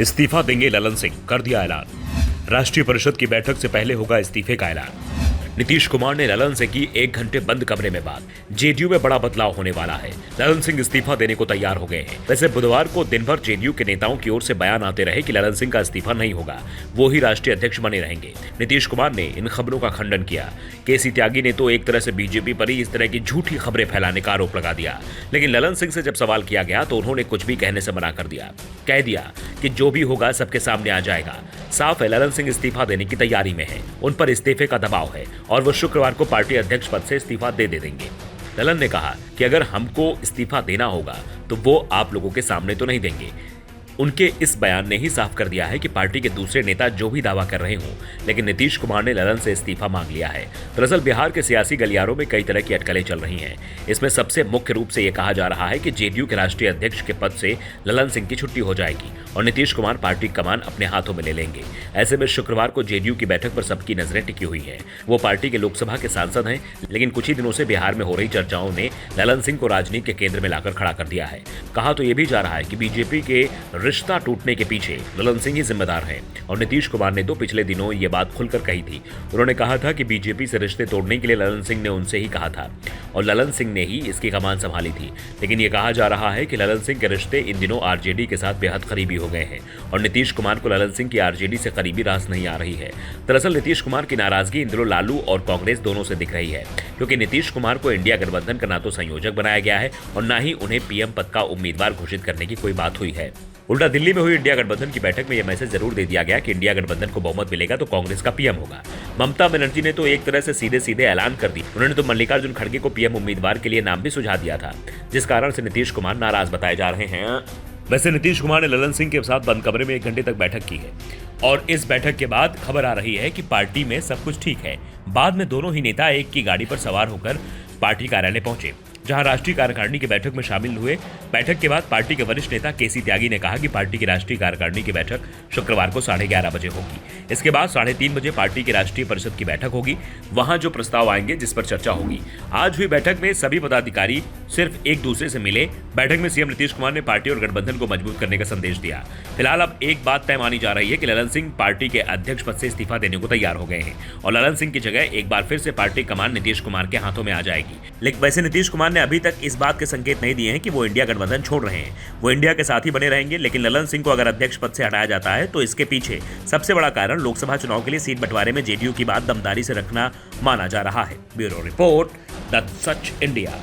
इस्तीफा देंगे ललन सिंह, कर दिया ऐलान। राष्ट्रीय परिषद की बैठक से पहले होगा इस्तीफे का ऐलान। नीतीश कुमार ने ललन से की 1 घंटे बंद कमरे में बात। जेडीयू में बड़ा बदलाव होने वाला है। ललन सिंह इस्तीफा देने को तैयार हो गए हैं। वैसे बुधवार को दिन भर जेडीयू के नेताओं की ओर से बयान आते रहे कि ललन सिंह का इस्तीफा नहीं होगा, वो ही राष्ट्रीय अध्यक्ष बने रहेंगे। नीतीश कुमार ने इन खबरों का खंडन किया। केसी त्यागी ने तो एक तरह से बीजेपी पर ही इस तरह की झूठी खबरें फैलाने का आरोप लगा दिया, लेकिन ललन सिंह से जब सवाल किया गया तो उन्होंने कुछ भी कहने से मना कर दिया। कह दिया कि जो भी होगा सबके सामने आ जाएगा। साफ है, ललन सिंह इस्तीफा देने की तैयारी में है। उन पर इस्तीफे का दबाव है और वो शुक्रवार को पार्टी अध्यक्ष पद से इस्तीफा दे देंगे। ललन ने कहा कि अगर हमको इस्तीफा देना होगा तो वो आप लोगों के सामने तो नहीं देंगे। उनके इस बयान ने ही साफ कर दिया है कि पार्टी के दूसरे नेता जो भी दावा कर रहे हों, लेकिन नीतीश कुमार ने ललन से इस्तीफा मांग लिया है। दरअसल बिहार के सियासी गलियारों में कई तरह की अटकलें चल रही हैं। इसमें सबसे मुख्य रूप से यह कहा जा रहा है कि जेडीयू के राष्ट्रीय अध्यक्ष के पद से ललन सिंह की छुट्टी हो जाएगी और नीतीश कुमार पार्टी कमान अपने हाथों में ले लेंगे। ऐसे में शुक्रवार को जेडीयू की बैठक पर सबकी नजरें टिकी हुई हैं। वो पार्टी के लोकसभा के सांसद हैं, लेकिन कुछ ही दिनों से बिहार में हो रही चर्चाओं ने ललन सिंह को राजनीति के केंद्र में लाकर खड़ा कर दिया है। कहा तो यह भी जा रहा है कि बीजेपी के रिश्ता टूटने के पीछे ललन सिंह ही जिम्मेदार हैं और नीतीश कुमार ने तो पिछले दिनों ये बात खुलकर कही थी। उन्होंने कहा था कि बीजेपी से रिश्ते तोड़ने के लिए ललन सिंह ने उनसे ही कहा था और ललन सिंह ने ही इसकी कमान संभाली थी। लेकिन ये कहा जा रहा है कि ललन सिंह के रिश्ते इन दिनों आरजेडी के साथ बेहद करीबी हो गए हैं और नीतीश कुमार को ललन सिंह की आरजेडी से करीबी रास नहीं आ रही है। दरअसल नीतीश कुमार की नाराजगी इन दिनों लालू और कांग्रेस दोनों से दिख रही है, क्योंकि नीतीश कुमार को इंडिया गठबंधन का ना तो संयोजक बनाया गया है और ना ही उन्हें पीएम पद का उम्मीदवार घोषित करने की कोई बात हुई है। उल्टा दिल्ली में हुई इंडिया गठबंधन की बैठक में यह मैसेज जरूर दे दिया गया कि इंडिया गठबंधन को बहुमत मिलेगा तो कांग्रेस का पीएम होगा। ममता बनर्जी ने तो एक तरह से सीधे सीधे ऐलान कर दी। उन्होंने तो मल्लिकार्जुन खड़गे को पीएम उम्मीदवार के लिए नाम भी सुझा दिया था, जिस कारण से नीतीश कुमार नाराज बताए जा रहे हैं। वैसे नीतीश कुमार ने ललन सिंह के साथ बंद कमरे में 1 घंटे तक बैठक की है और इस बैठक के बाद खबर आ रही है कि पार्टी में सब कुछ ठीक है। बाद में दोनों ही नेता एक की गाड़ी पर सवार होकर पार्टी कार्यालय पहुंचे, जहां राष्ट्रीय कार्यकारिणी की बैठक में शामिल हुए। बैठक के बाद पार्टी के वरिष्ठ नेता केसी त्यागी ने कहा कि पार्टी की राष्ट्रीय कार्यकारिणी की बैठक शुक्रवार को 11:30 बजे होगी। इसके बाद 3:30 बजे पार्टी की राष्ट्रीय परिषद की बैठक होगी। वहां जो प्रस्ताव आएंगे जिस पर चर्चा होगी। आज हुई बैठक में सभी पदाधिकारी सिर्फ एक दूसरे से मिले। बैठक में सीएम नीतीश कुमार ने पार्टी और गठबंधन को मजबूत करने का संदेश दिया। फिलहाल अब एक बात तय मानी जा रही है कि ललन सिंह पार्टी के अध्यक्ष पद से इस्तीफा देने को तैयार हो गए हैं और ललन सिंह की जगह एक बार फिर से पार्टी कमान नीतीश कुमार के हाथों में आ जाएगी। लेकिन वैसे नीतीश कुमार ने अभी तक इस बात के संकेत नहीं दिए हैं कि वो इंडिया गठबंधन छोड़ रहे हैं। वो इंडिया के साथ ही बने रहेंगे, लेकिन ललन सिंह को अगर अध्यक्ष पद से हटाया जाता है तो इसके पीछे सबसे बड़ा कारण लोकसभा चुनाव के लिए सीट बंटवारे में जेडीयू की बात दमदारी से रखना माना जा रहा है। Bureau report, the such India.